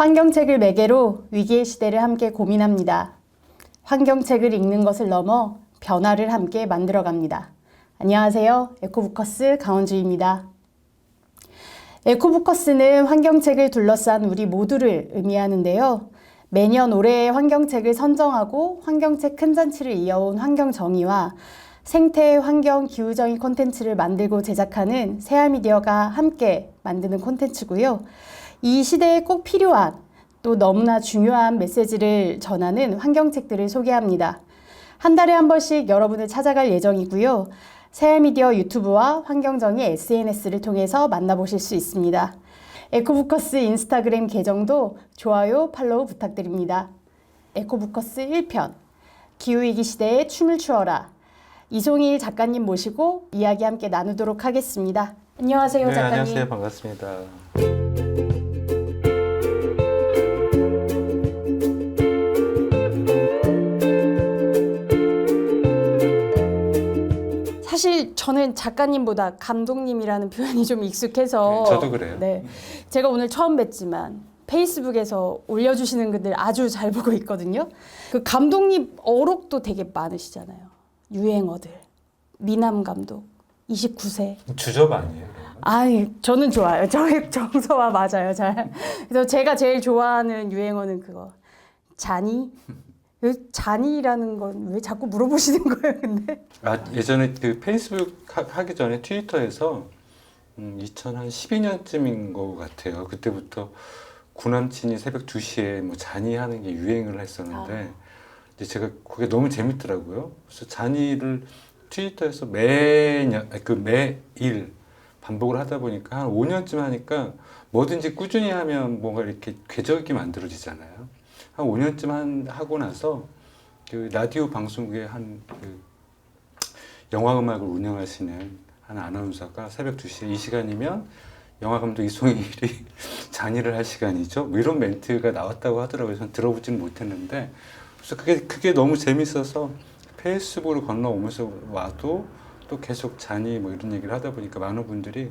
환경책을 매개로 위기의 시대를 함께 고민합니다. 환경책을 읽는 것을 넘어 변화를 함께 만들어갑니다. 안녕하세요. 에코부커스 강원주입니다. 에코부커스는 환경책을 둘러싼 우리 모두를 의미하는데요. 매년 올해의 환경책을 선정하고 환경책 큰 잔치를 이어온 환경정의와 생태, 환경, 기후정의 콘텐츠를 만들고 제작하는 세알미디어가 함께 만드는 콘텐츠고요. 이 시대에 꼭 필요한 또 너무나 중요한 메시지를 전하는 환경책들을 소개합니다. 한 달에 한 번씩 여러분을 찾아갈 예정이고요. 세알미디어 유튜브와 환경정의 SNS를 통해서 만나보실 수 있습니다. 에코부커스 인스타그램 계정도 좋아요, 팔로우 부탁드립니다. 에코부커스 1편 기후위기 시대에 춤을 추어라. 이송일 작가님 모시고 이야기 함께 나누도록 하겠습니다. 안녕하세요, 네, 작가님. 안녕하세요. 반갑습니다. 사실 저는 작가님보다 감독님이라는 표현이 좀 익숙해서 네, 저도 그래요. 네, 제가 오늘 처음 뵀지만 페이스북에서 올려주시는 글들 아주 잘 보고 있거든요. 그 감독님 어록도 되게 많으시잖아요. 유행어들. 미남 감독, 29세. 주접 아니에요? 아니, 저는 좋아요. 저의 정서와 맞아요. 잘. 그래서 제가 제일 좋아하는 유행어는 그거. 잔이? 그 잔이라는 건 왜 자꾸 물어보시는 거예요, 근데? 예전에 그 페이스북 하기 전에 트위터에서 2012년쯤인 것 같아요. 그때부터 구남친이 새벽 2시에 뭐 잔이하는 게 유행을 했었는데 이제 제가 그게 너무 재밌더라고요. 그래서 잔이를 트위터에서 매일 반복을 하다 보니까 한 5년쯤 하니까 뭐든지 꾸준히 하면 뭔가 이렇게 궤적이 만들어지잖아요. 한 5년쯤 하고 나서 그 라디오 방송국에 그 영화 음악을 운영하시는 한 아나운서가 새벽 2시에 이 시간이면 영화감독 이송일이 잔의를 할 시간이죠. 뭐 이런 멘트가 나왔다고 하더라고요. 전 들어보지는 못했는데 그래서 그게 너무 재밌어서 페이스북으로 건너오면서 와도 또 계속 잔이 뭐 이런 얘기를 하다 보니까 많은 분들이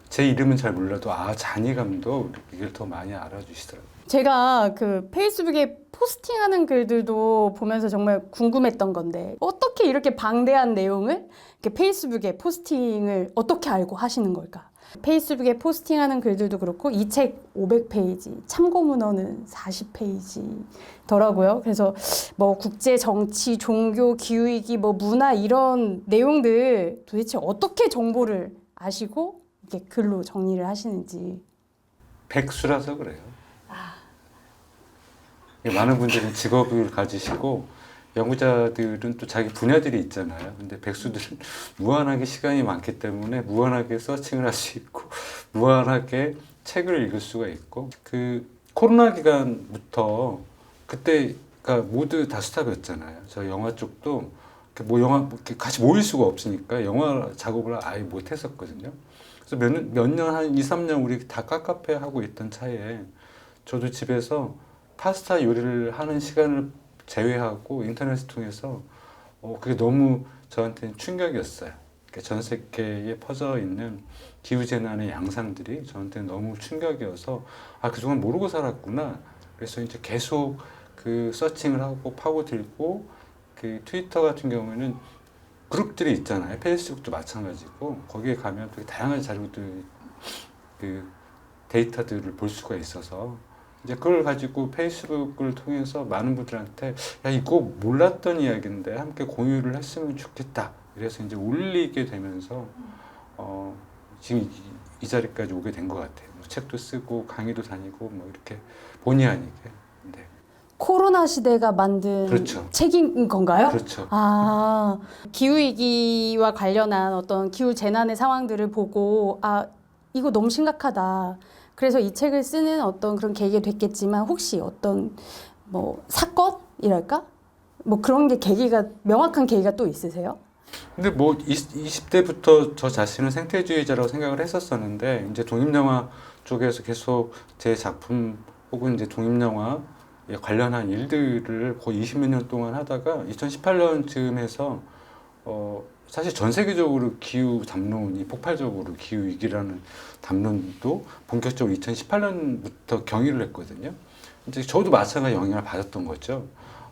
제 이름은 잘 몰라도 잔이 감독 이걸 더 많이 알아주시더라고요. 제가 그 페이스북에 포스팅하는 글들도 보면서 정말 궁금했던 건데 어떻게 이렇게 방대한 내용을 이렇게 페이스북에 포스팅을 어떻게 알고 하시는 걸까? 페이스북에 포스팅하는 글들도 그렇고 이 책 500페이지, 참고 문헌은 40페이지더라고요. 그래서 뭐 국제 정치, 종교, 기후위기, 뭐 문화 이런 내용들 도대체 어떻게 정보를 아시고 이렇게 글로 정리를 하시는지. 백수라서 그래요. 많은 분들은 직업을 가지시고 연구자들은 또 자기 분야들이 있잖아요. 근데 백수들은 무한하게 시간이 많기 때문에 무한하게 서칭을 할 수 있고 무한하게 책을 읽을 수가 있고 그 코로나 기간부터 그때가 모두 다 스탑이었잖아요. 저 영화 쪽도 뭐 영화 같이 모일 수가 없으니까 영화 작업을 아예 못 했었거든요. 그래서 몇 년, 한 2, 3년 우리 다 카카페 하고 있던 차에 저도 집에서 파스타 요리를 하는 시간을 제외하고 인터넷을 통해서 그게 너무 저한테는 충격이었어요. 그러니까 전 세계에 퍼져 있는 기후재난의 양상들이 저한테는 너무 충격이어서 그동안 모르고 살았구나. 그래서 이제 계속 그 서칭을 하고 파고들고 그 트위터 같은 경우에는 그룹들이 있잖아요. 페이스북도 마찬가지고 거기에 가면 되게 다양한 자료들 그 데이터들을 볼 수가 있어서 이제 그걸 가지고 페이스북을 통해서 많은 분들한테 이거 몰랐던 이야기인데 함께 공유를 했으면 좋겠다. 그래서 이제 올리게 되면서 지금 이 자리까지 오게 된 것 같아요. 뭐 책도 쓰고 강의도 다니고 뭐 이렇게 본의 아니게. 네. 코로나 시대가 만든 그렇죠. 책인 건가요? 그렇죠. 기후위기와 관련한 어떤 기후재난의 상황들을 보고 이거 너무 심각하다. 그래서 이 책을 쓰는 어떤 그런 계기가 됐겠지만 혹시 어떤 뭐 사건이랄까? 뭐 그런 게 명확한 계기가 또 있으세요? 근데 뭐 20대부터 저 자신은 생태주의자라고 생각을 했었었는데 이제 독립영화 쪽에서 계속 제 작품 혹은 이제 독립영화에 관련한 일들을 거의 20몇 년 동안 하다가 2018년쯤 해서 사실 전 세계적으로 기후 담론이 폭발적으로 기후 위기라는 담론도 본격적으로 2018년부터 경의를 했거든요. 이제 저도 마찬가지 영향을 받았던 거죠.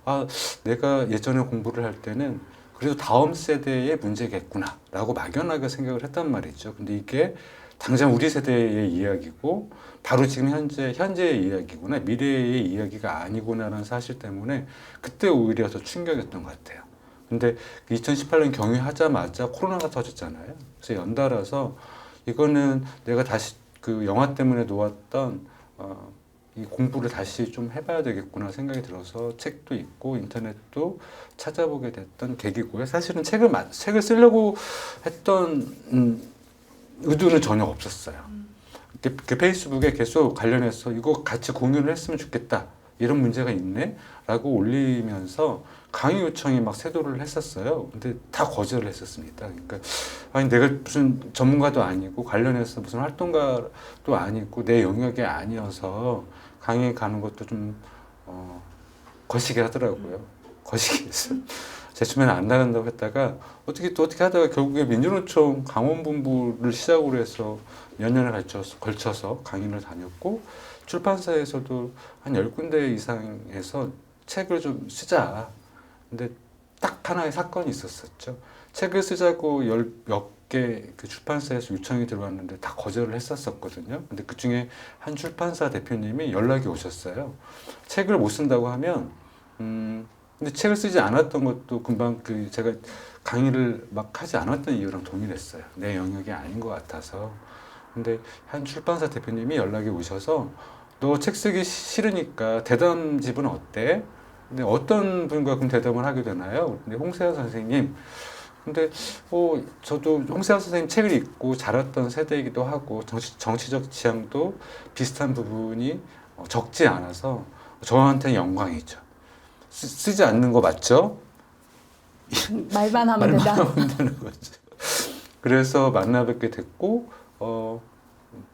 아, 내가 예전에 공부를 할 때는 그래도 다음 세대의 문제겠구나라고 막연하게 생각을 했단 말이죠. 근데 이게 당장 우리 세대의 이야기고 바로 지금 현재의 이야기구나, 미래의 이야기가 아니구나라는 사실 때문에 그때 오히려 더 충격이었던 것 같아요. 근데 2018년 경유하자마자 코로나가 터졌잖아요. 그래서 연달아서 이거는 내가 다시 그 영화 때문에 놓았던 이 공부를 다시 좀 해봐야 되겠구나 생각이 들어서 책도 읽고 인터넷도 찾아보게 됐던 계기고요. 사실은 책을 쓰려고 했던 의도는 전혀 없었어요. 그 페이스북에 계속 관련해서 이거 같이 공유를 했으면 좋겠다. 이런 문제가 있네? 라고 올리면서 강의 요청이 막 쇄도를 했었어요. 근데 다 거절을 했었습니다. 그러니까 아니 내가 무슨 전문가도 아니고 관련해서 무슨 활동가도 아니고 내 영역이 아니어서 강의 가는 것도 좀 거시기 하더라고요. 거시기 했어요. 제 주변에 안 나간다고 했다가 어떻게 하다가 결국에 민주노총 강원본부를 시작으로 해서 몇 년에 걸쳐서 강의를 다녔고 출판사에서도 한 10군데 이상에서 책을 좀 쓰자. 근데 딱 하나의 사건이 있었었죠. 책을 쓰자고 몇 개 그 출판사에서 요청이 들어왔는데 다 거절을 했었거든요. 근데 그 중에 한 출판사 대표님이 연락이 오셨어요. 책을 못 쓴다고 하면, 근데 책을 쓰지 않았던 것도 금방 제가 강의를 막 하지 않았던 이유랑 동일했어요. 내 영역이 아닌 것 같아서. 근데 한 출판사 대표님이 연락이 오셔서 너 책 쓰기 싫으니까 대담집은 어때? 근데 어떤 분과 그럼 대담을 하게 되나요? 근데 홍세화 선생님. 근데 저도 홍세화 선생님 책을 읽고 자랐던 세대이기도 하고 정치적 지향도 비슷한 부분이 적지 않아서 저한테는 영광이죠. 쓰지 않는 거 맞죠? 말만 하면 된다. 되는 거죠. 그래서 만나 뵙게 됐고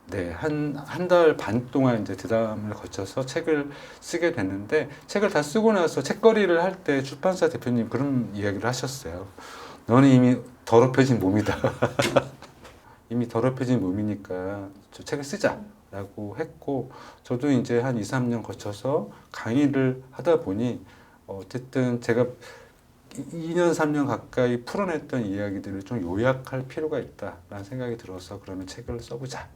네, 한 달 반 동안 이제 대담을 거쳐서 책을 쓰게 됐는데 책을 다 쓰고 나서 책거리를 할 때 출판사 대표님 그런 이야기를 하셨어요. 너는 이미 더럽혀진 몸이다. 이미 더럽혀진 몸이니까 저 책을 쓰자라고 했고 저도 이제 한 2, 3년 거쳐서 강의를 하다 보니 어쨌든 제가 2년, 3년 가까이 풀어냈던 이야기들을 좀 요약할 필요가 있다라는 생각이 들어서 그러면 책을 써보자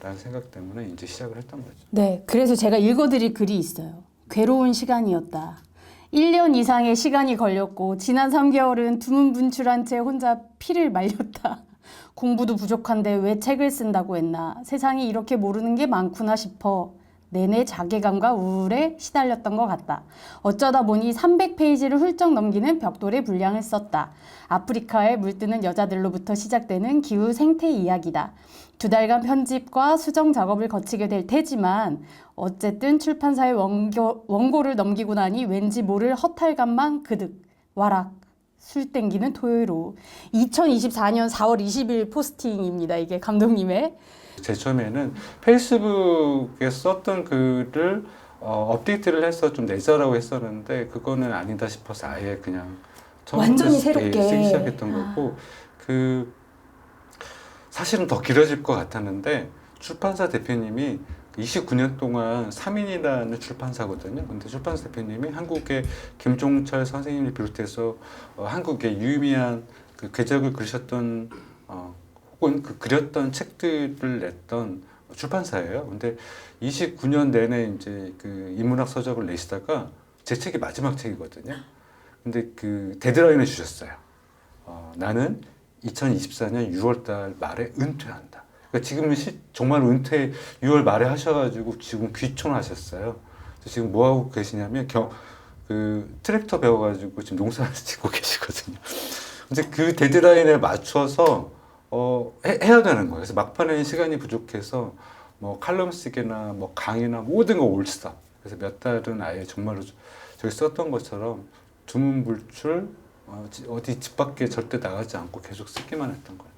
라는 생각 때문에 이제 시작을 했던 거죠. 네, 그래서 제가 읽어드릴 글이 있어요. 괴로운 시간이었다. 1년 이상의 시간이 걸렸고 지난 3개월은 두문분출한 채 혼자 피를 말렸다. 공부도 부족한데 왜 책을 쓴다고 했나. 세상이 이렇게 모르는 게 많구나 싶어 내내 자괴감과 우울에 시달렸던 것 같다. 어쩌다 보니 300페이지를 훌쩍 넘기는 벽돌의 분량을 썼다. 아프리카에 물드는 여자들로부터 시작되는 기후 생태 이야기다. 2달간 편집과 수정 작업을 거치게 될 테지만 어쨌든 출판사에 원고를 넘기고 나니 왠지 모를 허탈감만 그득 와락 술 땡기는 토요일 오후. 2024년 4월 20일 포스팅입니다. 이게 감독님의. 제 처음에는 페이스북에 썼던 글을 업데이트를 해서 좀 내자라고 했었는데 그거는 아니다 싶어서 아예 그냥 완전히 새롭게 쓰기 시작했던 거고 사실은 더 길어질 것 같았는데 출판사 대표님이 29년 동안 3인이라는 출판사거든요. 근데 출판사 대표님이 한국의 김종철 선생님을 비롯해서 한국의 유의미한 그 궤적을 그리셨던 혹은 그 그렸던 책들을 냈던 출판사예요. 근데 29년 내내 이제 그 인문학 서적을 내시다가 제 책이 마지막 책이거든요. 근데 그 데드라인을 주셨어요. 나는 2024년 6월달 말에 은퇴한다. 그러니까 지금은 정말 은퇴 6월 말에 하셔가지고 지금 귀촌하셨어요. 지금 뭐 하고 계시냐면 그 트랙터 배워가지고 지금 농사를 짓고 계시거든요. 근데 그 데드라인에 맞춰서 해야 되는 거예요. 그래서 막판에 시간이 부족해서 뭐 칼럼 쓰기나 뭐 강의나 모든 거 올스타. 그래서 몇 달은 아예 정말로 저기 썼던 것처럼 두문불출 어디 집 밖에 절대 나가지 않고 계속 쓰기만 했던 거예요.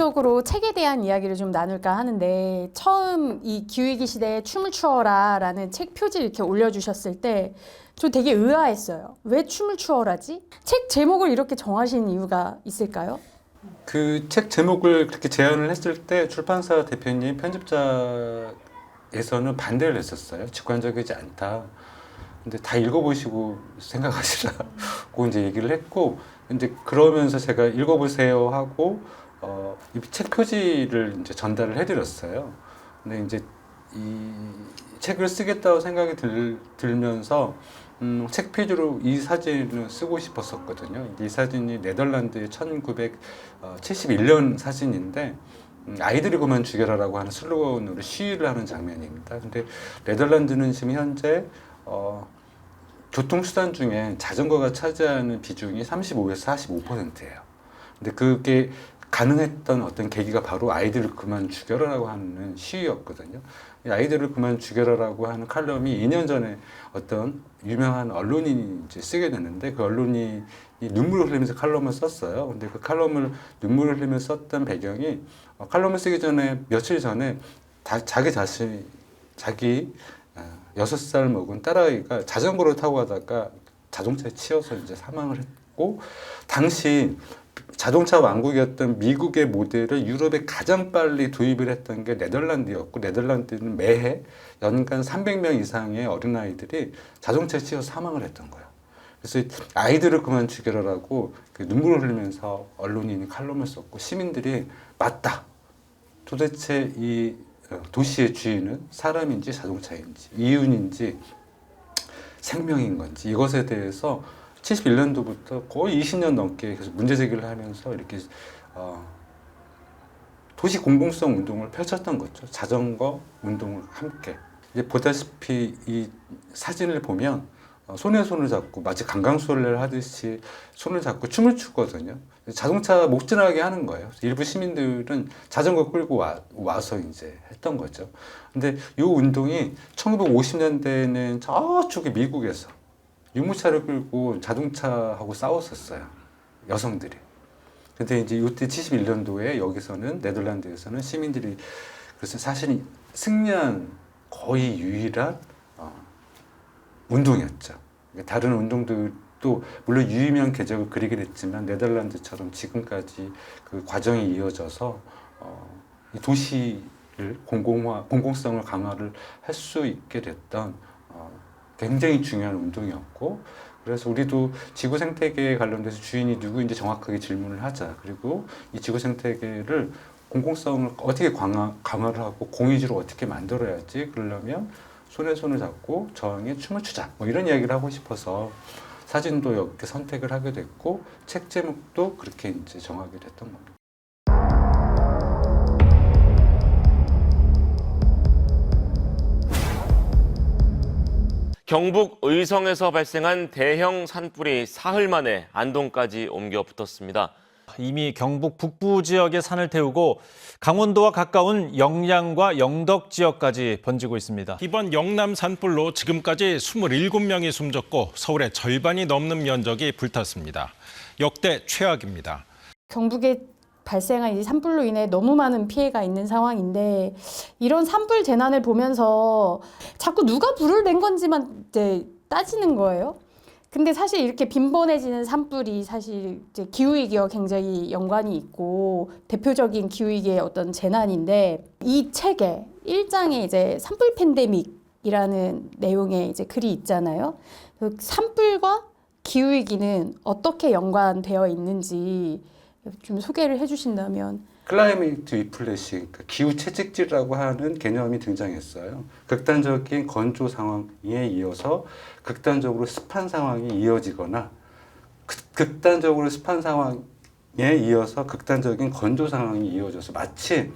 본격적으로 책에 대한 이야기를 좀 나눌까 하는데 처음 이 기후위기 시대에 춤을 추어라 라는 책 표지를 이렇게 올려주셨을 때 저 되게 의아했어요. 왜 춤을 추어라지? 책 제목을 이렇게 정하신 이유가 있을까요? 그 책 제목을 그렇게 제안을 했을 때 출판사 대표님, 편집자에서는 반대를 했었어요. 직관적이지 않다. 근데 다 읽어보시고 생각하시라고 이제 얘기를 했고, 이제 그러면서 제가 읽어보세요 하고 이 책 표지를 이제 전달을 해드렸어요. 근데 이제 이 책을 쓰겠다고 생각이 들면서 책 표지로 이 사진을 쓰고 싶었었거든요. 이 사진이 네덜란드의 1971년 사진인데 아이들이 그만 죽여라라고 하는 슬로건으로 시위를 하는 장면입니다. 근데 네덜란드는 지금 현재 교통수단 중에 자전거가 차지하는 비중이 35에서 45%예요. 근데 그게 가능했던 어떤 계기가 바로 아이들을 그만 죽여라라고 하는 시위였거든요. 이 아이들을 그만 죽여라라고 하는 칼럼이 2년 전에 어떤 유명한 언론인이 이제 쓰게 됐는데 그 언론이 눈물을 흘리면서 칼럼을 썼어요. 근데 그 칼럼을 눈물을 흘리면서 썼던 배경이 칼럼을 쓰기 전에 며칠 전에 자기 6살 먹은 딸아이가 자전거를 타고 가다가 자동차에 치여서 이제 사망을 했고 당시 자동차 왕국이었던 미국의 모델을 유럽에 가장 빨리 도입을 했던 게 네덜란드였고 네덜란드는 매해 연간 300명 이상의 어린아이들이 자동차에 치여서 사망을 했던 거예요. 그래서 아이들을 그만 죽여라라고 그 눈물을 흘리면서 언론인이 칼럼을 썼고 시민들이 맞다. 도대체 이 도시의 주인은 사람인지 자동차인지 이윤인지 생명인 건지 이것에 대해서 71년도부터 거의 20년 넘게 계속 문제 제기를 하면서 이렇게 도시 공공성 운동을 펼쳤던 거죠. 자전거 운동을 함께. 이제 보다시피 이 사진을 보면 손에 손을 잡고 마치 강강수월래를 하듯이 손을 잡고 춤을 추거든요. 자동차 못 지나게 하는 거예요. 일부 시민들은 자전거 끌고 와서 이제 했던 거죠. 근데 이 운동이 1950년대에는 저쪽에 미국에서 유모차를 끌고 자동차하고 싸웠었어요. 여성들이. 근데 이제 이때 71년도에 여기서는 네덜란드에서는 시민들이 그래서 사실 승리한 거의 유일한 운동이었죠. 다른 운동들도 물론 유의미한 궤적을 그리긴 했지만 네덜란드처럼 지금까지 그 과정이 이어져서 이 도시를 공공성을 강화를 할 수 있게 됐던 굉장히 중요한 운동이었고 그래서 우리도 지구 생태계에 관련돼서 주인이 누구인지 정확하게 질문을 하자. 그리고 이 지구 생태계를 공공성을 어떻게 강화를 하고 공유지로 어떻게 만들어야지 그러려면 손에 손을 잡고 저항에 춤을 추자. 뭐 이런 이야기를 하고 싶어서 사진도 이렇게 선택을 하게 됐고 책 제목도 그렇게 이제 정하게 됐던 겁니다. 경북 의성에서 발생한 대형 산불이 사흘 만에 안동까지 옮겨 붙었습니다. 이미 경북 북부 지역의 산을 태우고 강원도와 가까운 영양과 영덕 지역까지 번지고 있습니다. 이번 영남 산불로 지금까지 27명이 숨졌고 서울의 절반이 넘는 면적이 불탔습니다. 역대 최악입니다. 경북에 발생한 이 산불로 인해 너무 많은 피해가 있는 상황인데 이런 산불 재난을 보면서 자꾸 누가 불을 낸 건지만 이제 따지는 거예요. 근데 사실 이렇게 빈번해지는 산불이 사실 이제 기후위기와 굉장히 연관이 있고 대표적인 기후위기의 어떤 재난인데 이 책에 1장에 이제 산불 팬데믹이라는 내용의 이제 글이 있잖아요. 그 산불과 기후위기는 어떻게 연관되어 있는지 좀 소개를 해주신다면. 클라이메이트 위플래시, 그러니까 기후 채찍질이라고 하는 개념이 등장했어요. 극단적인 건조 상황에 이어서 극단적으로 습한 상황이 이어지거나 극단적으로 습한 상황에 이어서 극단적인 건조 상황이 이어져서 마치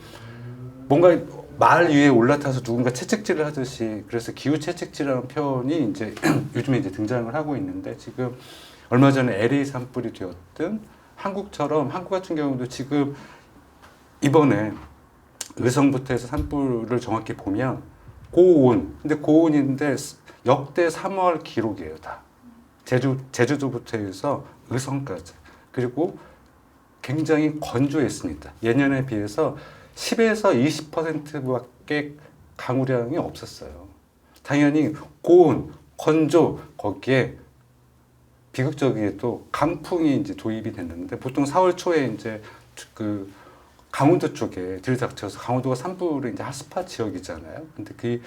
뭔가 말 위에 올라타서 누군가 채찍질을 하듯이 그래서 기후 채찍질이라는 표현이 이제 요즘에 이제 등장을 하고 있는데 지금 얼마 전에 LA 산불이 되었든 한국 같은 경우도 지금 이번에 의성부터 해서 산불을 정확히 보면 고온, 근데 고온인데 역대 3월 기록이에요, 다. 제주도부터 해서 의성까지. 그리고 굉장히 건조했습니다. 예년에 비해서 10에서 20%밖에 강우량이 없었어요. 당연히 고온, 건조, 거기에 비극적이게도 강풍이 이제 도입이 됐는데 보통 4월 초에 이제 그 강원도 쪽에 들이닥쳐서 강원도가 산불의 이제 핫스팟 지역이잖아요. 근데 그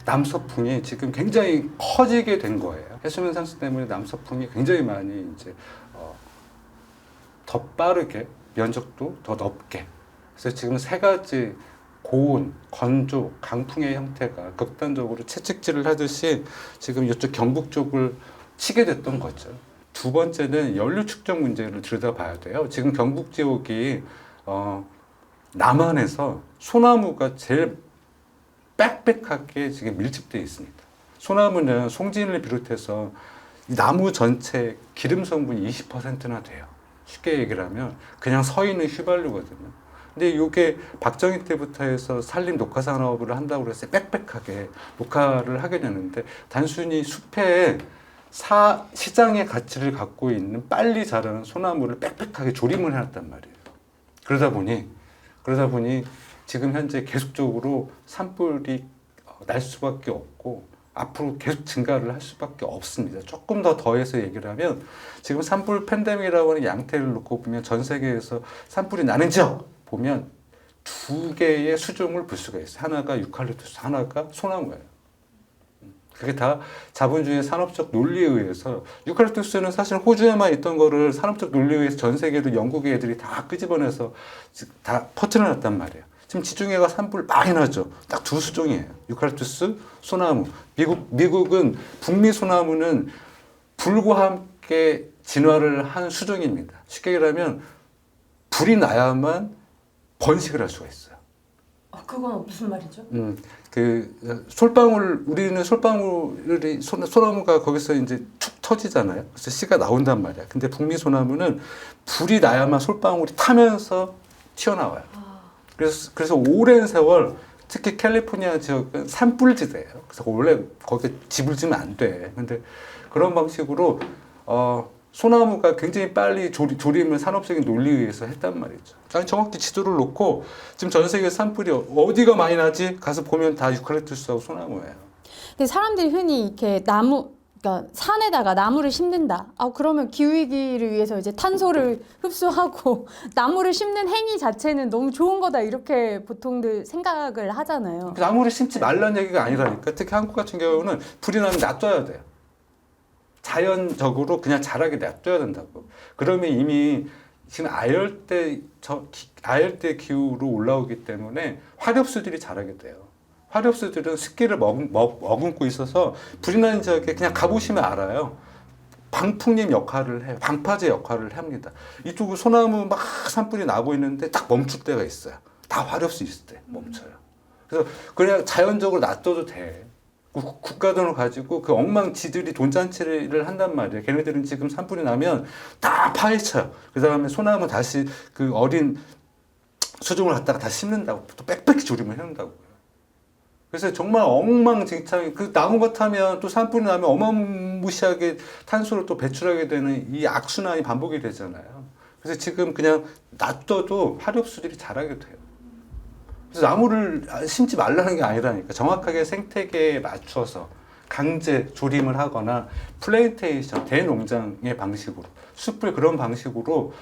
남서풍이 지금 굉장히 커지게 된 거예요. 해수면 상승 때문에 남서풍이 굉장히 많이 이제 더 빠르게 면적도 더 넓게. 그래서 지금 세 가지 고온, 건조, 강풍의 형태가 극단적으로 채찍질을 하듯이 지금 이쪽 경북 쪽을 치게 됐던 거죠. 두 번째는 연료 축적 문제를 들여다봐야 돼요. 지금 경북 지역이 남한에서 소나무가 제일 빽빽하게 지금 밀집되어 있습니다. 소나무는 송진을 비롯해서 나무 전체 기름 성분이 20%나 돼요. 쉽게 얘기를 하면 그냥 서 있는 휘발유거든요. 근데 이게 박정희 때부터 해서 산림 녹화 산업을 한다고 해서 빽빽하게 녹화를 하게 되는데 단순히 숲에 시장의 가치를 갖고 있는 빨리 자라는 소나무를 빽빽하게 조림을 해놨단 말이에요. 그러다 보니 지금 현재 계속적으로 산불이 날 수밖에 없고 앞으로 계속 증가를 할 수밖에 없습니다. 조금 더 더해서 얘기를 하면 지금 산불 팬데믹이라고 하는 양태를 놓고 보면 전 세계에서 산불이 나는 지역 보면 두 개의 수종을 볼 수가 있어요. 하나가 유칼립투스, 하나가 소나무예요. 그게 다 자본주의 산업적 논리에 의해서 유칼립투스는 사실 호주에만 있던 거를 산업적 논리에 의해서 전 세계로 영국의 애들이 다 끄집어내서 다 퍼뜨려놨단 말이에요. 지금 지중해가 산불 많이 나죠. 딱 두 수종이에요. 유칼립투스, 소나무. 미국은 북미 소나무는 불과 함께 진화를 한 수종입니다. 쉽게 얘기하면 불이 나야만 번식을 할 수가 있어요. 그건 무슨 말이죠? 우리는 솔방울이 소나무가 거기서 이제 툭 터지잖아요. 그래서 씨가 나온단 말이야. 근데 북미 소나무는 불이 나야만 솔방울이 타면서 튀어나와요. 그래서 오랜 세월 특히 캘리포니아 지역은 산불지대예요. 그래서 원래 거기에 집을 지면 안 돼. 근데 그런 방식으로 소나무가 굉장히 빨리 조림을 산업적인 논리에 의해서 했단 말이죠. 아니, 정확히 지도를 놓고 지금 전 세계 산불이 어디가 많이 나지? 가서 보면 다 유칼립투스하고 소나무예요. 근데 사람들이 흔히 이렇게 그러니까 산에다가 나무를 심는다. 그러면 기후위기를 위해서 이제 탄소를 흡수하고 나무를 심는 행위 자체는 너무 좋은 거다. 이렇게 보통들 생각을 하잖아요. 나무를 심지 말라는 얘기가 아니라니까. 특히 한국 같은 경우는 불이 나면 놔둬야 돼요. 자연적으로 그냥 자라게 놔둬야 된다고. 그러면 이미 지금 아열대 기후로 올라오기 때문에 화렵수들이 자라게 돼요. 화렵수들은 습기를 머금고 있어서 불이 나는 지역에 그냥 가보시면 알아요. 방풍림 역할을 해요. 방파제 역할을 합니다. 이쪽은 소나무 막 산불이 나고 있는데 딱 멈출 때가 있어요. 다 화렵수 있을 때 멈춰요. 그래서 그냥 자연적으로 놔둬도 돼. 국가돈을 가지고 그 엉망지들이 돈잔치를 한단 말이에요. 걔네들은 지금 산불이 나면 다 파헤쳐요. 그 다음에 소나무 다시 그 어린 수종을 갖다가 다 심는다고. 또 빽빽히 조림을 해놓는다고. 그래서 정말 엉망진창, 그 나무 같으면 또 산불이 나면 어마무시하게 탄소를 또 배출하게 되는 이 악순환이 반복이 되잖아요. 그래서 지금 그냥 놔둬도 화렵수들이 자라게 돼요. 그래서 나무를 심지 말라는 게 아니라니까. 정확하게 생태계에 맞춰서 강제 조림을 하거나 플랜테이션, 대농장의 방식으로, 숲을 그런 방식으로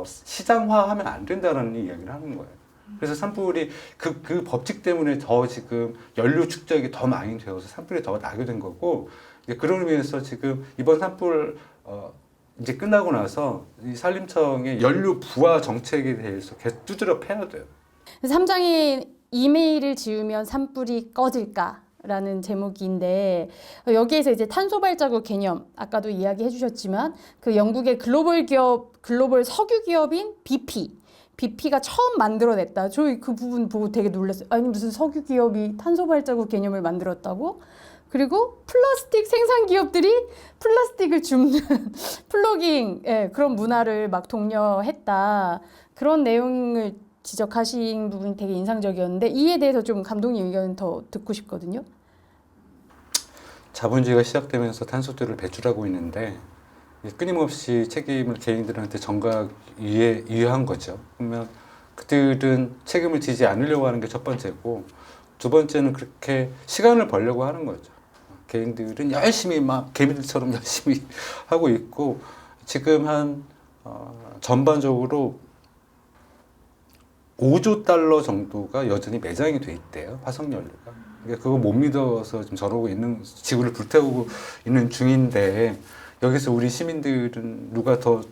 시장화하면 안 된다는 이야기를 하는 거예요. 그래서 산불이 그 법칙 때문에 더 지금 연료 축적이 더 많이 되어서 산불이 더 나게 된 거고, 그런 의미에서 지금 이번 산불 이제 끝나고 나서 이 산림청의 연료 부화 정책에 대해서 계속 두드려 패야 돼요. 삼장이 이메일을 지으면 산불이 꺼질까라는 제목인데 여기에서 이제 탄소 발자국 개념 아까도 이야기해 주셨지만 그 영국의 글로벌 석유 기업인 BP가 처음 만들어냈다. 저희 그 부분 보고 되게 놀랐어요. 아니 무슨 석유 기업이 탄소 발자국 개념을 만들었다고? 그리고 플라스틱 생산 기업들이 플라스틱을 줍는 플로깅 그런 문화를 막 독려했다. 그런 내용을 지적하신 부분이 되게 인상적이었는데 이에 대해서 좀 감독님 의견 더 듣고 싶거든요. 자본주의가 시작되면서 탄소들을 배출하고 있는데 끊임없이 책임을 개인들한테 전가유예한 거죠. 그러면 그들은 책임을 지지 않으려고 하는 게 첫 번째고, 두 번째는 그렇게 시간을 벌려고 하는 거죠. 개인들은 열심히 막 개미들처럼 열심히 하고 있고, 지금 전반적으로 5조 달러 정도가 여전히 매장이 돼 있대요. 화석연료가. 그러니까 그거 못 믿어서 지금 저러고 있는, 지구를 불태우고 있는 중인데, 여기서 우리 시민들은 누가 더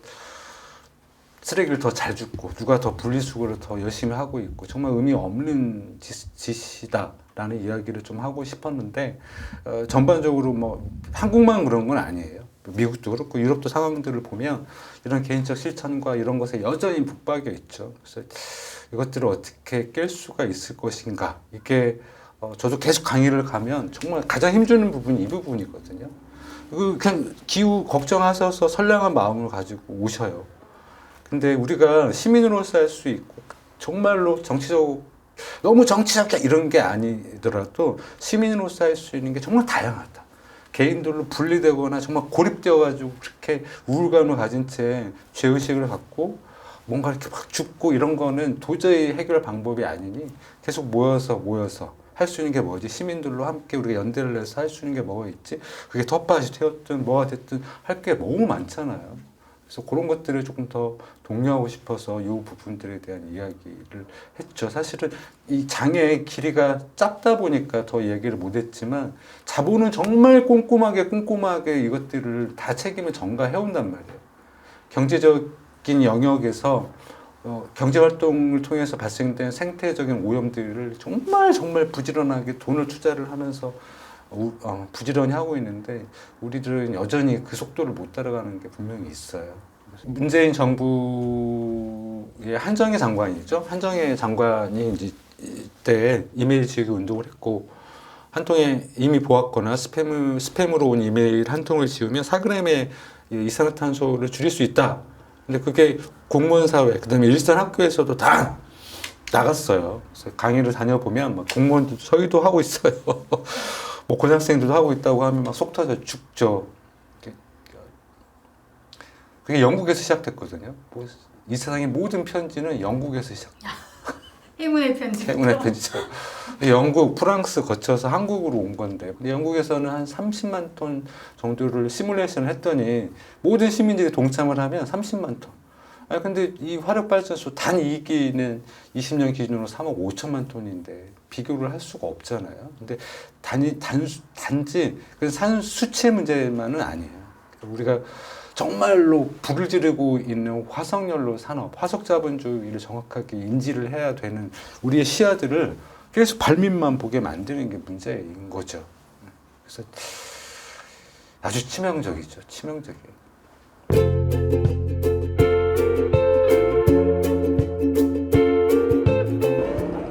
쓰레기를 더 잘 줍고 누가 더 분리수거를 더 열심히 하고 있고 정말 의미 없는 짓이다라는 이야기를 좀 하고 싶었는데, 전반적으로 뭐 한국만 그런 건 아니에요. 미국도 그렇고 유럽도 상황들을 보면 이런 개인적 실천과 이런 것에 여전히 북박여 있죠. 그래서 이것들을 어떻게 깰 수가 있을 것인가. 이게 저도 계속 강의를 가면 정말 가장 힘주는 부분이 이 부분이거든요. 그냥 기후 걱정하셔서 선량한 마음을 가지고 오셔요. 근데 우리가 시민으로서 할 수 있고 정말로 너무 정치적 이런 게 아니더라도 시민으로서 할 수 있는 게 정말 다양하다. 개인들로 분리되거나 정말 고립되어가지고 그렇게 우울감을 가진 채 죄의식을 갖고 뭔가 이렇게 막 죽고 이런 거는 도저히 해결 방법이 아니니 계속 모여서 할 수 있는 게 뭐지? 시민들로 함께 우리가 연대를 해서 할 수 있는 게 뭐가 있지? 그게 텃밭이 되었든 뭐가 됐든 할 게 너무 많잖아요. 그래서 그런 것들을 조금 더 독려하고 싶어서 이 부분들에 대한 이야기를 했죠. 사실은 이 장애의 길이가 짧다 보니까 더 얘기를 못했지만 자본은 정말 꼼꼼하게 이것들을 다 책임을 전가해온단 말이에요. 경제적인 영역에서 경제활동을 통해서 발생된 생태적인 오염들을 정말 부지런하게 돈을 투자를 하면서 부지런히 하고 있는데 우리들은 여전히 그 속도를 못 따라가는 게 분명히 있어요. 문재인 정부의 한정혜 장관이죠. 한정혜 장관이 이제 이때 이메일 지우기 운동을 했고, 한 통에 이미 보았거나 스팸으로 온 이메일 한 통을 지우면 4g의 이산화탄소를 줄일 수 있다. 근데 그게 공무원 사회, 그다음에 일선 학교에서도 다 나갔어요. 그래서 강의를 다녀보면 막 공무원들도 저희도 하고 있어요. 뭐 고등학생들도 하고 있다고 하면 막 속 터져 죽죠. 그게 영국에서 시작됐거든요. 이 세상의 모든 편지는 영국에서 행운의 편지. 행운의 편지죠. 영국, 프랑스 거쳐서 한국으로 온 건데, 근데 영국에서는 한 30만 톤 정도를 시뮬레이션을 했더니 모든 시민들이 동참을 하면 30만 톤. 근데 이 화력발전소 단 2기는 20년 기준으로 3억 5천만 톤인데 비교를 할 수가 없잖아요. 근데 단지 그 수치의 문제만은 아니에요. 우리가 정말로 불을 지르고 있는 화석연료 산업, 화석자본주의를 정확하게 인지를 해야 되는 우리의 시야들을 계속 발밑만 보게 만드는 게 문제인 거죠. 그래서 아주 치명적이죠. 치명적이에요.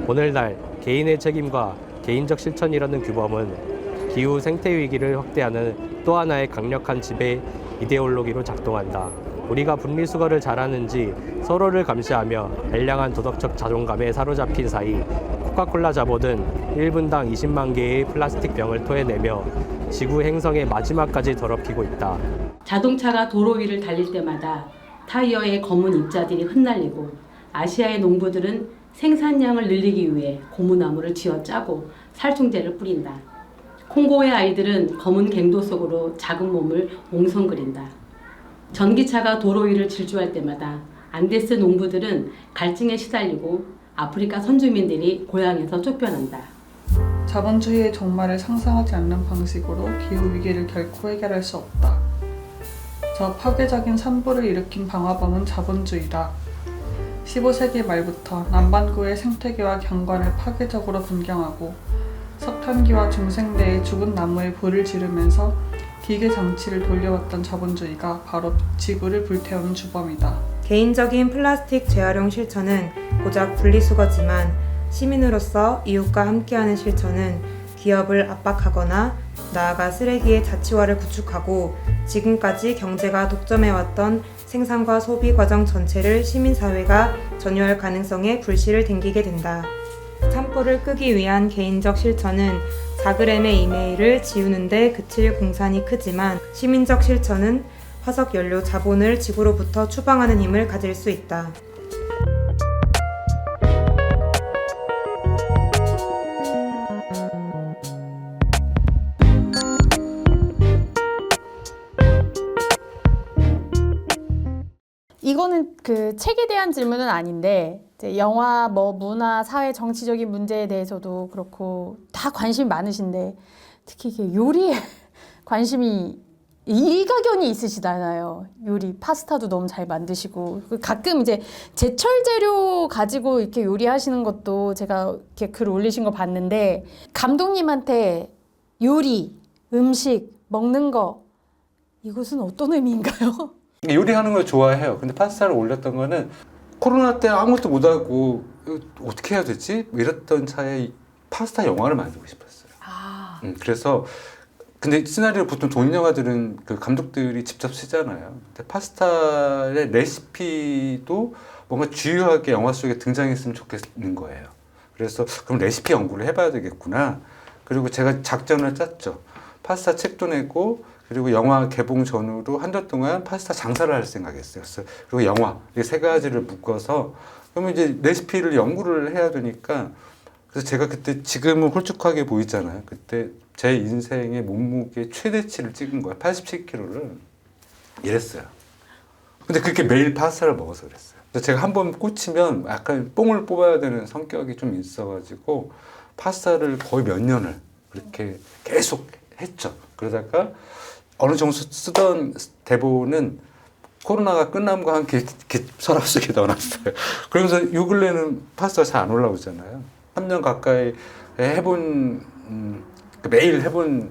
오늘날 개인의 책임과 개인적 실천이라는 규범은 기후 생태 위기를 확대하는 또 하나의 강력한 지배 이데올로기로 작동한다. 우리가 분리수거를 잘하는지 서로를 감시하며 알량한 도덕적 자존감에 사로잡힌 사이 코카콜라 자본은 1분당 20만 개의 플라스틱 병을 토해내며 지구 행성의 마지막까지 더럽히고 있다. 자동차가 도로 위를 달릴 때마다 타이어의 검은 입자들이 흩날리고 아시아의 농부들은 생산량을 늘리기 위해 고무나무를 쥐어짜고 살충제를 뿌린다. 콩고의 아이들은 검은 갱도 속으로 작은 몸을 옹성거린다. 전기차가 도로 위를 질주할 때마다 안데스 농부들은 갈증에 시달리고 아프리카 선주민들이 고향에서 쫓겨난다. 자본주의의 종말을 상상하지 않는 방식으로 기후위기를 결코 해결할 수 없다. 저 파괴적인 산불을 일으킨 방화범은 자본주의다. 15세기 말부터 남반구의 생태계와 경관을 파괴적으로 변경하고 석탄기와 중생대의 죽은 나무에 불을 지르면서 기계 장치를 돌려왔던 자본주의가 바로 지구를 불태우는 주범이다. 개인적인 플라스틱 재활용 실천은 고작 분리수거지만 시민으로서 이웃과 함께하는 실천은 기업을 압박하거나 나아가 쓰레기의 자치화를 구축하고 지금까지 경제가 독점해왔던 생산과 소비 과정 전체를 시민사회가 전유할 가능성에 불씨를 댕기게 된다. 산불을 끄기 위한 개인적 실천은 4g의 이메일을 지우는데 그칠 공산이 크지만 시민적 실천은 화석 연료 자본을 지구로부터 추방하는 힘을 가질 수 있다. 이거는 그 책에 대한 질문은 아닌데 이제 영화, 뭐 문화, 사회, 정치적인 문제에 대해서도 그렇고 다 관심이 많으신데 특히 이게 요리에 관심이 일가견이 있으시잖아요. 요리, 파스타도 너무 잘 만드시고 가끔 이제 제철 재료 가지고 이렇게 요리하시는 것도 제가 이렇게 글 올리신 거 봤는데 감독님한테 요리, 음식, 먹는 거 이것은 어떤 의미인가요? 요리하는 걸 좋아해요. 근데 파스타를 올렸던 거는 코로나 때 아무것도 못하고 어떻게 해야 되지? 이랬던 차에 파스타 영화를 만들고 싶었어요. 그래서 근데 시나리오 보통 독립 영화들은 그 감독들이 직접 쓰잖아요. 근데 파스타의 레시피도 뭔가 주요하게 영화 속에 등장했으면 좋겠는 거예요. 그래서 그럼 레시피 연구를 해봐야 되겠구나. 그리고 제가 작전을 짰죠. 파스타 책도 내고 그리고 영화 개봉 전후로 한 달 동안 파스타 장사를 할 생각했어요. 그리고 영화 이 세 가지를 묶어서 그러면 이제 레시피를 연구를 해야 되니까 그래서 제가 그때 지금은 홀쭉하게 보이잖아요. 그때 제 인생의 몸무게 최대치를 찍은 거예요. 87kg를 이랬어요. 근데 그렇게 매일 파스타를 먹어서 그랬어요. 그래서 제가 한번 꽂히면 약간 뽕을 뽑아야 되는 성격이 좀 있어가지고 파스타를 거의 몇 년을 그렇게 계속 했죠. 그러다가 어느 정도 쓰던 대본은 코로나가 끝남과 함께 서랍 속에 넣어놨어요. 그러면서 요 근래는 파스타가 잘 안 올라오잖아요. 3년 가까이 해본 매일 해본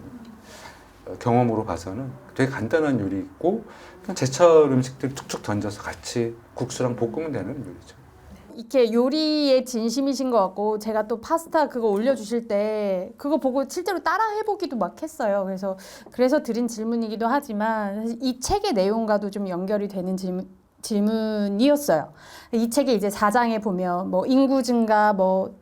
경험으로 봐서는 되게 간단한 요리 있고 그냥 제철 음식들 툭툭 던져서 같이 국수랑 볶으면 되는 요리죠. 이렇게 요리에 진심이신 것 같고 제가 또 파스타 그거 올려주실 때 그거 보고 실제로 따라 해보기도 막 했어요. 그래서 드린 질문이기도 하지만 사실 이 책의 내용과도 좀 연결이 되는 질문이었어요. 이 책에 이제 4장에 보면 뭐 인구 증가,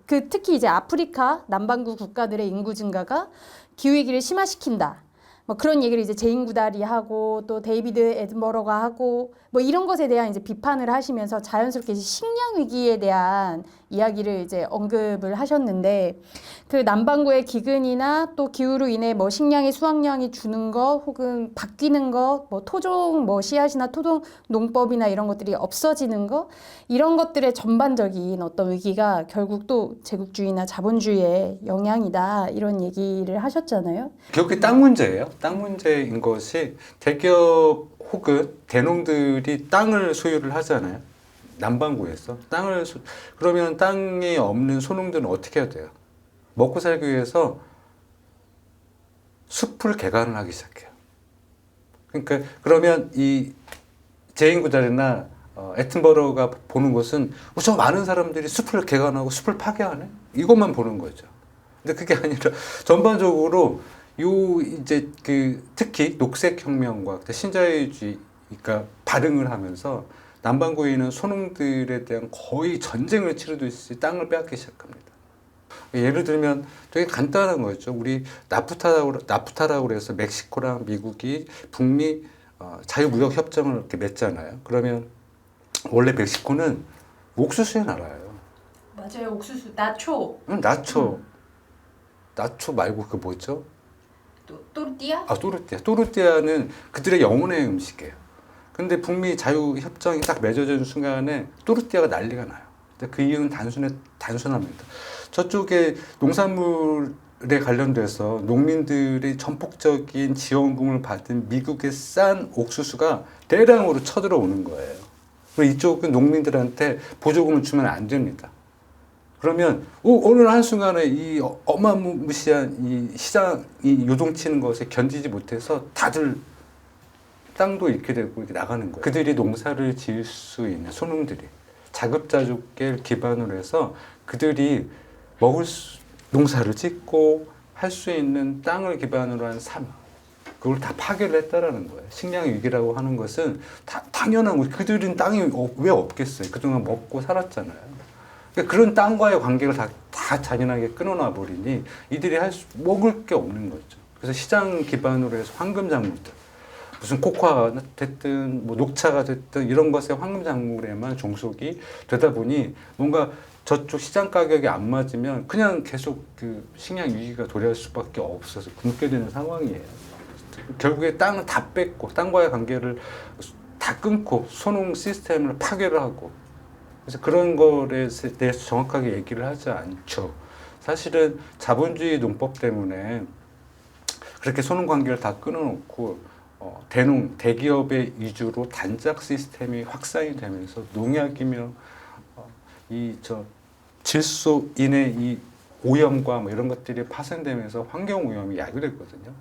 특히 이제 아프리카 남반구 국가들의 인구 증가가 기후위기를 심화시킨다. 뭐 그런 얘기를 이제 제인 구다리 하고 또 데이비드 애든버러가 하고 뭐 이런 것에 대한 이제 비판을 하시면서 자연스럽게 식량 위기에 대한 이야기를 이제 언급을 하셨는데 그 남반구의 기근이나 또 기후로 인해 뭐 식량의 수확량이 주는 거 혹은 바뀌는 거 뭐 토종 뭐 씨앗이나 토종 농법이나 이런 것들이 없어지는 거 이런 것들의 전반적인 어떤 위기가 결국 또 제국주의나 자본주의의 영향이다 이런 얘기를 하셨잖아요. 결국에 땅 문제예요. 땅 문제인 것이 대기업 혹은 대농들이 땅을 소유를 하잖아요. 남반구에서 그러면 땅이 없는 소농들은 어떻게 해야 돼요? 먹고 살기 위해서 숲을 개간을 하기 시작해요. 그러니까 그러면 이 제인 구다리나 애튼버러가 보는 것은 저 많은 사람들이 숲을 개간하고 숲을 파괴하네 이것만 보는 거죠. 근데 그게 아니라 전반적으로 이제 특히 녹색혁명과 신자유주의가 발흥을 하면서 남반구에 있는 소농들에 대한 거의 전쟁을 치르듯이 땅을 빼앗기 시작합니다. 예를 들면 되게 간단한 거죠. 우리 나프타라고 해서 멕시코랑 미국이 북미 자유무역 협정을 이렇게 맺잖아요. 그러면 원래 멕시코는 옥수수의 나라예요. 맞아요, 옥수수, 나초. 나초 말고 그 뭐죠? 또르띠아? 또르띠아는 그들의 영혼의 음식이에요. 근데 북미 자유협정이 딱 맺어지는 순간에 또르띠아가 난리가 나요. 근데 그 이유는 단순합니다. 저쪽에 농산물에 관련돼서 농민들의 전폭적인 지원금을 받은 미국의 싼 옥수수가 대량으로 쳐들어오는 거예요. 그리고 이쪽은 농민들한테 보조금을 주면 안 됩니다. 그러면 어느 한순간에 이 어마무시한 이 시장이 요동치는 것에 견디지 못해서 다들 땅도 잃게 되고 이렇게 나가는 거예요. 그들이 농사를 지을 수 있는 소농들이 자급자족을 기반으로 해서 그들이 농사를 짓고 할 수 있는 땅을 기반으로 한 삶 그걸 다 파괴를 했다라는 거예요. 식량 위기라고 하는 것은 당연한 거예요. 그들은 땅이 왜 없겠어요. 그동안 먹고 살았잖아요. 그러니까 그런 땅과의 관계를 다 잔인하게 끊어놔 버리니 이들이 먹을 게 없는 거죠. 그래서 시장 기반으로 해서 황금 작물들 무슨 코코아가 됐든 뭐 녹차가 됐든 이런 것에 황금 작물에만 종속이 되다 보니 뭔가 저쪽 시장 가격이 안 맞으면 그냥 계속 그 식량 위기가 도래할 수밖에 없어서 굶게 되는 상황이에요. 결국에 땅을 다 뺏고 땅과의 관계를 다 끊고 소농 시스템을 파괴를 하고, 그래서 그런 거에 대해서 정확하게 얘기를 하지 않죠. 사실은 자본주의 농법 때문에 그렇게 소농 관계를 다 끊어놓고 대기업의 위주로 단작 시스템이 확산이 되면서 농약이며 질소인의 이 오염과 뭐 이런 것들이 파생되면서 환경 오염이 야기됐거든요.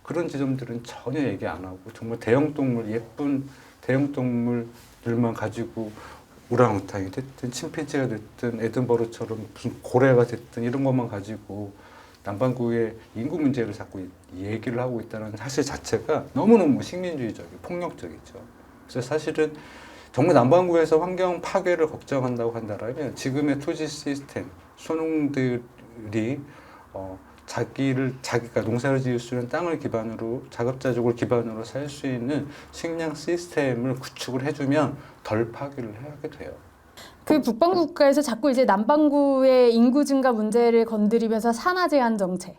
그런 지점들은 전혀 얘기 안 하고 정말 대형 동물, 예쁜 대형 동물들만 가지고 우랑우탕이 됐든 침팬지가 됐든 에든버러처럼 무슨 고래가 됐든 이런 것만 가지고 남반구의 인구 문제를 자꾸 얘기를 하고 있다는 사실 자체가 너무너무 식민주의적이고 폭력적이죠. 그래서 사실은 정말 남반구에서 환경 파괴를 걱정한다고 한다면 지금의 토지 시스템, 소농들이 자기가 농사를 지을 수 있는 땅을 기반으로 자급자족을 기반으로 살 수 있는 식량 시스템을 구축을 해주면 덜 파괴를 하게 돼요. 그 북반구 국가에서 자꾸 이제 남반구의 인구 증가 문제를 건드리면서 산화 제한 정책,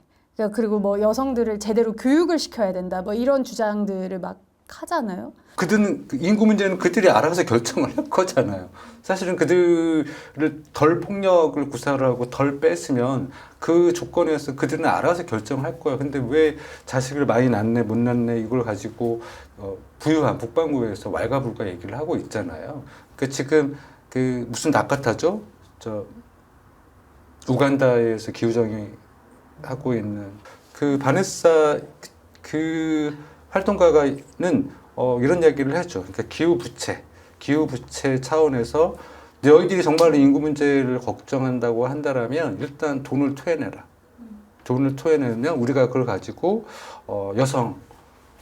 그리고 뭐 여성들을 제대로 교육을 시켜야 된다, 뭐 이런 주장들을 막 하잖아요. 그들은 인구 문제는 그들이 알아서 결정을 할 거잖아요. 사실은 그들을 덜 폭력을 구사하고 덜 뺐으면 그 조건에서 그들은 알아서 결정할 거예요. 근데 왜 자식을 많이 낳네 못 낳네 이걸 가지고 부유한 북반구에서 왈가불가 얘기를 하고 있잖아요. 그 지금 그 무슨 나카타죠? 우간다에서 기후정의 하고 있는 그 바네사 그 활동가가는 이런 얘기를 했죠. 그러니까 기후 부채 차원에서 너희들이 정말로 인구 문제를 걱정한다고 한다라면 일단 돈을 토해내라. 돈을 토해내면 우리가 그걸 가지고 여성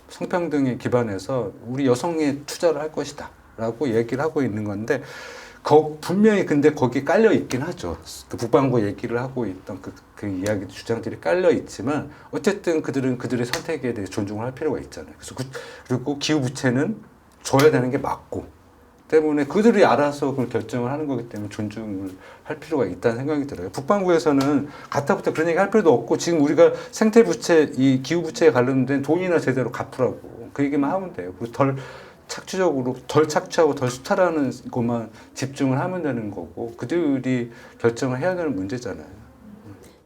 성평등에 기반해서 우리 여성에 투자를 할 것이다라고 얘기를 하고 있는 건데. 분명히 근데 거기 깔려 있긴 하죠. 그 북반구 얘기를 하고 있던 그 이야기 주장들이 깔려 있지만 어쨌든 그들은 그들의 선택에 대해 존중을 할 필요가 있잖아요. 그래서 그리고 기후 부채는 줘야 되는 게 맞고 때문에 그들이 알아서 그걸 결정을 하는 거기 때문에 존중을 할 필요가 있다는 생각이 들어요. 북반구에서는 가타부터 그런 얘기 할 필요도 없고 지금 우리가 생태 부채, 이 기후 부채에 관련된 돈이나 제대로 갚으라고 그 얘기만 하면 돼요. 그리고 덜 착취하고 덜 수탈하는 것만 집중을 하면 되는 거고 그들이 결정을 해야 되는 문제잖아요.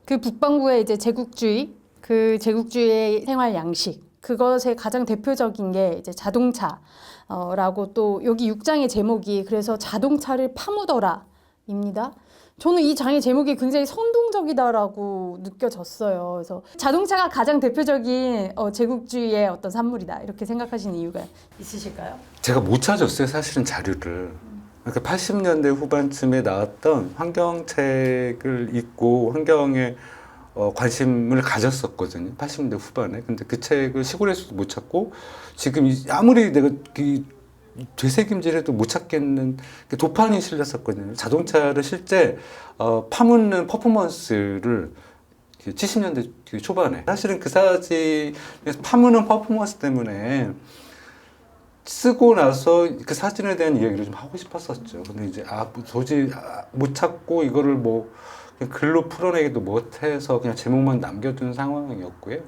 그 북반구의 이제 제국주의, 그 제국주의의 생활 양식, 그것의 가장 대표적인 게 이제 자동차라고 또 여기 6장의 제목이 그래서 자동차를 파묻어라입니다. 저는 이 장의 제목이 굉장히 선동적이다라고 느껴졌어요. 그래서 자동차가 가장 대표적인 제국주의의 어떤 산물이다 이렇게 생각하시는 이유가 있으실까요? 제가 못 찾았어요, 사실은 자료를. 그러니까 80년대 후반쯤에 나왔던 환경책을 읽고 환경에 관심을 가졌었거든요. 80년대 후반에. 근데 그 책을 시골에서도 못 찾고 지금 아무리 내가 되새김질해도 못 찾겠는 도판이 실렸었거든요. 자동차를 실제 파묻는 퍼포먼스를 70년대 초반에 사실은 그 사진에서 파묻는 퍼포먼스 때문에 쓰고 나서 그 사진에 대한 이야기를 좀 하고 싶었었죠. 근데 이제 도저히 못 찾고 이거를 뭐 그냥 글로 풀어내기도 못해서 그냥 제목만 남겨둔 상황이었고요.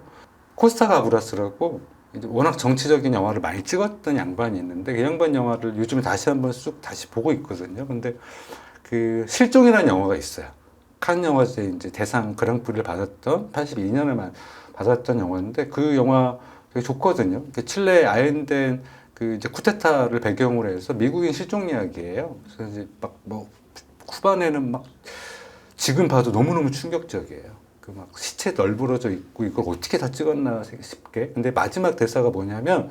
코스타 가브라스라고 이제 워낙 정치적인 영화를 많이 찍었던 양반이 있는데 그 양반 영화를 요즘에 다시 한번 쑥 다시 보고 있거든요. 근데 그 실종이라는 영화가 있어요. 칸 영화제 이제 대상 그랑프리를 받았던 82년에만 받았던 영화인데 그 영화 되게 좋거든요. 칠레 아엔덴 그 이제 쿠데타를 배경으로 해서 미국인 실종 이야기예요. 그래서 이제 막 뭐 후반에는 막 지금 봐도 너무너무 충격적이에요. 그 막 시체 널브러져 있고 이걸 어떻게 다 찍었나 싶게. 근데 마지막 대사가 뭐냐면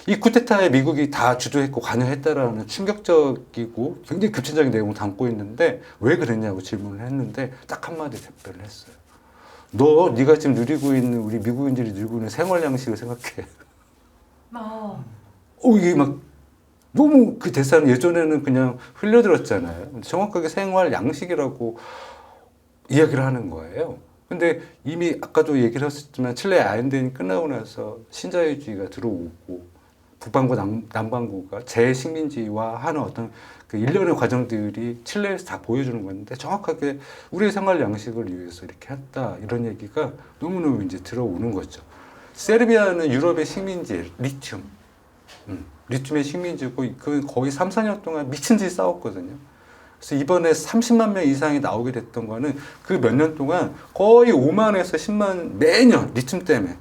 이 쿠데타에 미국이 다 주도했고 관여했다라는 충격적이고 굉장히 급진적인 내용을 담고 있는데 왜 그랬냐고 질문을 했는데 딱 한마디 답변을 했어요. 네가 지금 누리고 있는 우리 미국인들이 누리고 있는 생활 양식을 생각해. 이게 막 너무 그 대사는 예전에는 그냥 흘려들었잖아요. 정확하게 생활 양식이라고 이야기를 하는 거예요. 근데 이미 아까도 얘기를 했었지만 칠레 아엔덴이 끝나고 나서 신자유주의가 들어오고 북반구 남반구가 재식민지화하는 어떤 그 일련의 과정들이 칠레에서 다 보여주는 건데 정확하게 우리의 생활 양식을 위해서 이렇게 했다 이런 얘기가 너무너무 이제 들어오는 거죠. 세르비아는 유럽의 식민지 리튬, 리튬의 식민지고 그 거의 3, 4년 동안 미친 듯이 싸웠거든요. 그래서 이번에 30만 명 이상이 나오게 됐던 거는 그 몇 년 동안 거의 5만에서 10만 매년 리튬 때문에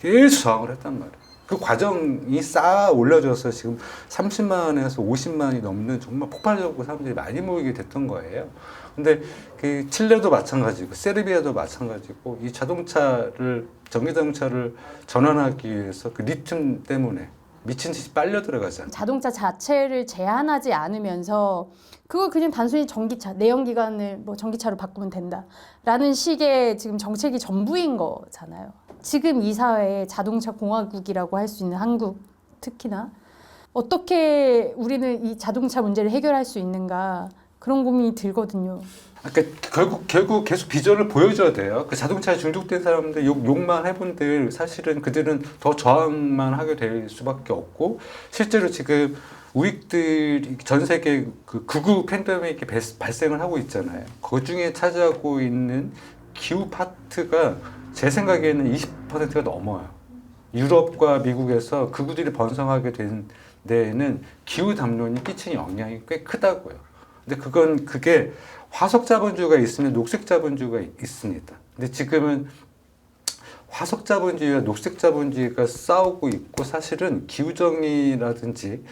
계속 저항을 했단 말이에요. 그 과정이 쌓아 올려져서 지금 30만에서 50만이 넘는 정말 폭발적으로 사람들이 많이 모이게 됐던 거예요. 근데 그 칠레도 마찬가지고 세르비아도 마찬가지고 이 전기 자동차를 전환하기 위해서 그 리튬 때문에 미친 듯이 빨려 들어가잖아요. 자동차 자체를 제한하지 않으면서 그걸 그냥 단순히 전기차, 내연기관을 뭐 전기차로 바꾸면 된다라는 식의 지금 정책이 전부인 거잖아요. 지금 이 사회에 자동차 공화국이라고 할 수 있는 한국 특히나 어떻게 우리는 이 자동차 문제를 해결할 수 있는가 그런 고민이 들거든요. 그러니까 결국 계속 비전을 보여줘야 돼요. 그 자동차에 중독된 사람들 욕만 해본들 사실은 그들은 더 저항만 하게 될 수밖에 없고 실제로 지금 우익들이 전 세계 그 극우 팬데믹이 발생을 하고 있잖아요. 그 중에 차지하고 있는 기후 파트가 제 생각에는 20%가 넘어요. 유럽과 미국에서 극우들이 번성하게 된 데에는 기후 담론이 끼치는 영향이 꽤 크다고요. 근데 그게 화석 자본주의가 있으면 녹색 자본주의가 있습니다. 근데 지금은 화석 자본주의와 녹색 자본주의가 싸우고 있고 사실은 기후정의라든지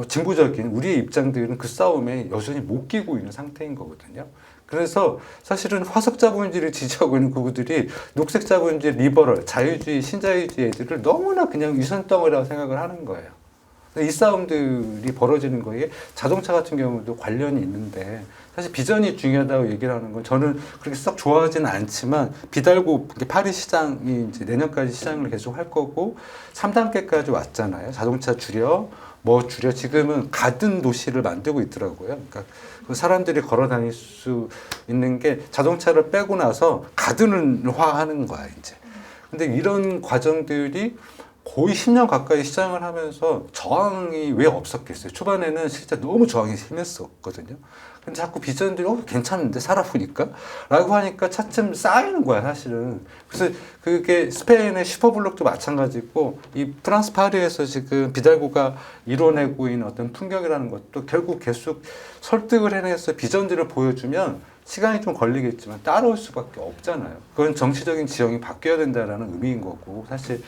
진보적인 우리의 입장들은 그 싸움에 여전히 못 끼고 있는 상태인 거거든요. 그래서 사실은 화석 자본주의를 지지하고 있는 그들이 녹색 자본주의, 리버럴, 자유주의, 신자유주의 애들을 너무나 그냥 위선덩어리라고 생각을 하는 거예요. 이 싸움들이 벌어지는 거에 자동차 같은 경우도 관련이 있는데 사실 비전이 중요하다고 얘기를 하는 건 저는 그렇게 썩 좋아하지는 않지만 비달고 파리 시장이 이제 내년까지 시장을 계속 할 거고 3단계까지 왔잖아요. 자동차 줄여 지금은 가든 도시를 만들고 있더라고요. 그러니까 사람들이 걸어 다닐 수 있는 게 자동차를 빼고 나서 가든화하는 거야, 이제. 근데 이런 과정들이 거의 10년 가까이 시장을 하면서 저항이 왜 없었겠어요? 초반에는 진짜 너무 저항이 심했었거든요. 근데 자꾸 비전들이 괜찮은데 살아보니까? 라고 하니까 차츰 쌓이는 거야, 사실은. 그래서 그게 스페인의 슈퍼블록도 마찬가지고 이 프랑스 파리에서 지금 비달고가 이뤄내고 있는 어떤 풍경이라는 것도 결국 계속 설득을 해내서 비전들을 보여주면 시간이 좀 걸리겠지만 따라올 수밖에 없잖아요. 그건 정치적인 지형이 바뀌어야 된다는 의미인 거고 사실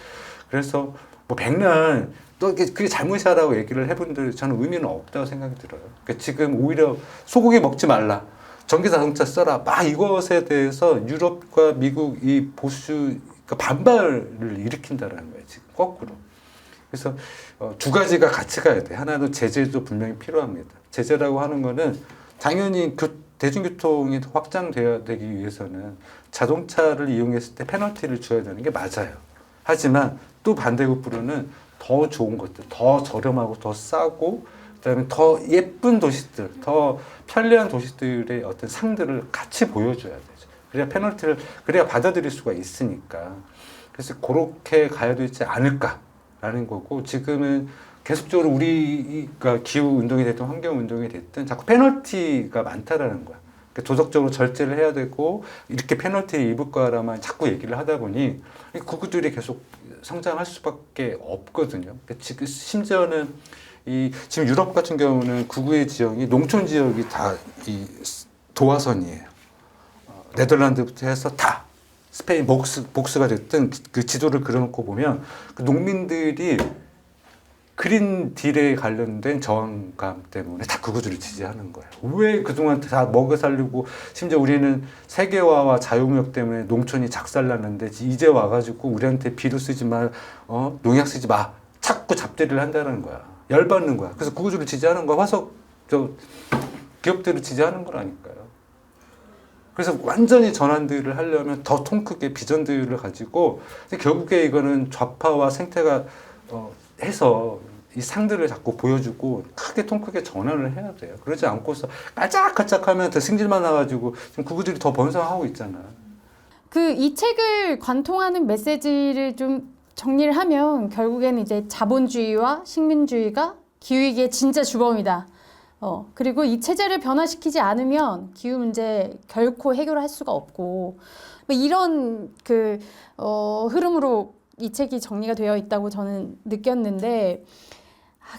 그래서 뭐 백년 또 그게 잘못이라고 얘기를 해본들 저는 의미는 없다고 생각이 들어요. 그러니까 지금 오히려 소고기 먹지 말라, 전기 자동차 써라, 막 이것에 대해서 유럽과 미국 이 보수 그러니까 반발을 일으킨다라는 거예요. 지금 거꾸로. 그래서 두 가지가 같이 가야 돼. 하나는 제재도 분명히 필요합니다. 제재라고 하는 거는 당연히 대중교통이 확장되어야 되기 위해서는 자동차를 이용했을 때 페널티를 줘야 되는 게 맞아요. 하지만 또 반대급부로는 더 좋은 것들, 더 저렴하고 더 싸고 그다음에 더 예쁜 도시들, 더 편리한 도시들의 어떤 상들을 같이 보여줘야 되죠. 그래야 받아들일 수가 있으니까. 그래서 그렇게 가야 되지 않을까라는 거고 지금은 계속적으로 우리가 기후 운동이 됐든 환경 운동이 됐든 자꾸 페널티가 많다라는 거야. 그러니까 도덕적으로 절제를 해야 되고 이렇게 페널티에 입을 거라만 자꾸 얘기를 하다 보니 그들이 계속 성장할 수밖에 없거든요. 그러니까 지금 심지어는 지금 유럽 같은 경우는 극우의 지형이 농촌 지역이 다 이 도화선이에요. 네덜란드부터 해서 다 스페인 복스가 됐든 그 지도를 그려놓고 보면 그 농민들이 그린 딜에 관련된 저항감 때문에 다 그것들을 지지하는 거예요. 왜 그동안 다 먹여 살리고 심지어 우리는 세계화와 자유무역 때문에 농촌이 작살났는데 이제 와가지고 우리한테 비료 쓰지 마, 농약 쓰지 마. 자꾸 잡들이를 한다는 거야. 열받는 거야. 그래서 그것들을 지지하는 거야. 기업들을 지지하는 거라니까요. 그래서 완전히 전환들을 하려면 더 통 크게 비전들을 가지고 결국에 이거는 좌파와 생태가 해서 이 상들을 자꾸 보여주고 통 크게 전환을 해야 돼요. 그러지 않고서 깔짝깔짝하면 더 승질만 나가지고 지금 그들이 더 번성하고 있잖아. 이 책을 관통하는 메시지를 좀 정리를 하면 결국에는 이제 자본주의와 식민주의가 기후위기의 진짜 주범이다. 그리고 이 체제를 변화시키지 않으면 기후 문제 결코 해결할 수가 없고, 뭐 이런 흐름으로 이 책이 정리가 되어 있다고 저는 느꼈는데,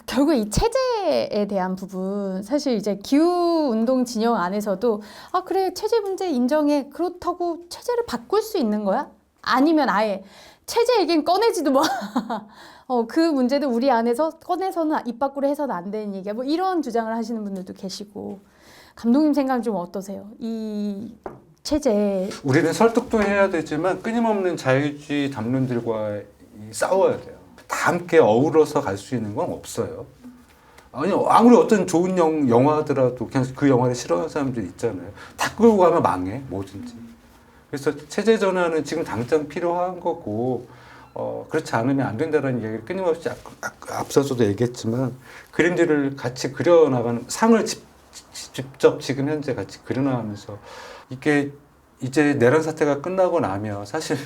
결국 이 체제에 대한 부분, 사실 이제 기후운동 진영 안에서도 그래, 체제 문제 인정해. 그렇다고 체제를 바꿀 수 있는 거야? 아니면 아예 체제 얘기는 꺼내지도 마. 그 문제도 우리 안에서 꺼내서는 입 밖으로 해서는 안 되는 얘기야. 뭐 이런 주장을 하시는 분들도 계시고. 감독님 생각은 좀 어떠세요? 이 체제. 우리는 설득도 해야 되지만 끊임없는 자유주의 담론들과 싸워야 돼요. 다 함께 어우러서 갈 수 있는 건 없어요. 아니, 아무리 어떤 좋은 영화더라도 그냥 그 영화를 싫어하는 사람들 있잖아요. 다 끌고 가면 망해, 뭐든지. 그래서 체제 전환은 지금 당장 필요한 거고, 그렇지 않으면 안 된다는 얘기를 끊임없이 앞서서도 얘기했지만, 그림들을 같이 그려나가는, 상을 직접 지금 현재 같이 그려나가면서, 이게 이제 내란 사태가 끝나고 나면 사실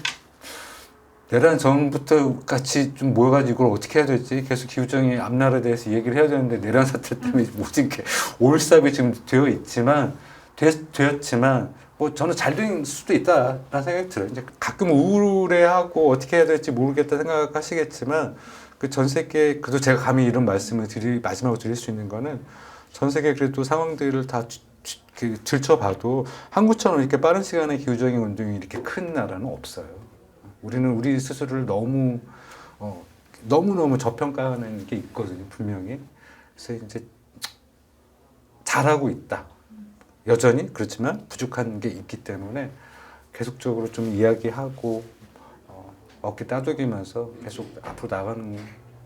내란 전부터 같이 좀 모여가지고 이걸 어떻게 해야 될지 계속 기후정의 앞날에 대해서 얘기를 해야 되는데, 내란 사태 때문에 모든 게 올삽이 지금 되었지만 뭐 저는 잘 된 수도 있다라는 생각이 들어요. 이제 가끔 우울해하고 어떻게 해야 될지 모르겠다 생각하시겠지만, 그 전 세계, 그래도 제가 감히 이런 말씀을 마지막으로 드릴 수 있는 거는, 전 세계 그래도 상황들을 다 들춰봐도 한국처럼 이렇게 빠른 시간에 기후적인 운동이 이렇게 큰 나라는 없어요. 우리는 우리 스스로를 너무너무 저평가하는 게 있거든요, 분명히. 그래서 이제 잘하고 있다. 여전히 그렇지만 부족한 게 있기 때문에 계속적으로 좀 이야기하고 어깨 따돌리면서 계속 앞으로 나가는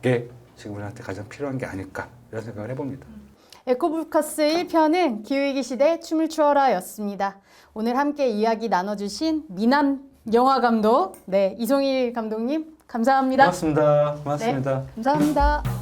게 지금 우리한테 가장 필요한 게 아닐까, 이런 생각을 해봅니다. 에코브루카스 1편은 기후위기 시대 춤을 추어라 였습니다. 오늘 함께 이야기 나눠주신 미남 영화감독, 이송일 감독님 감사합니다. 고맙습니다. 네, 감사합니다.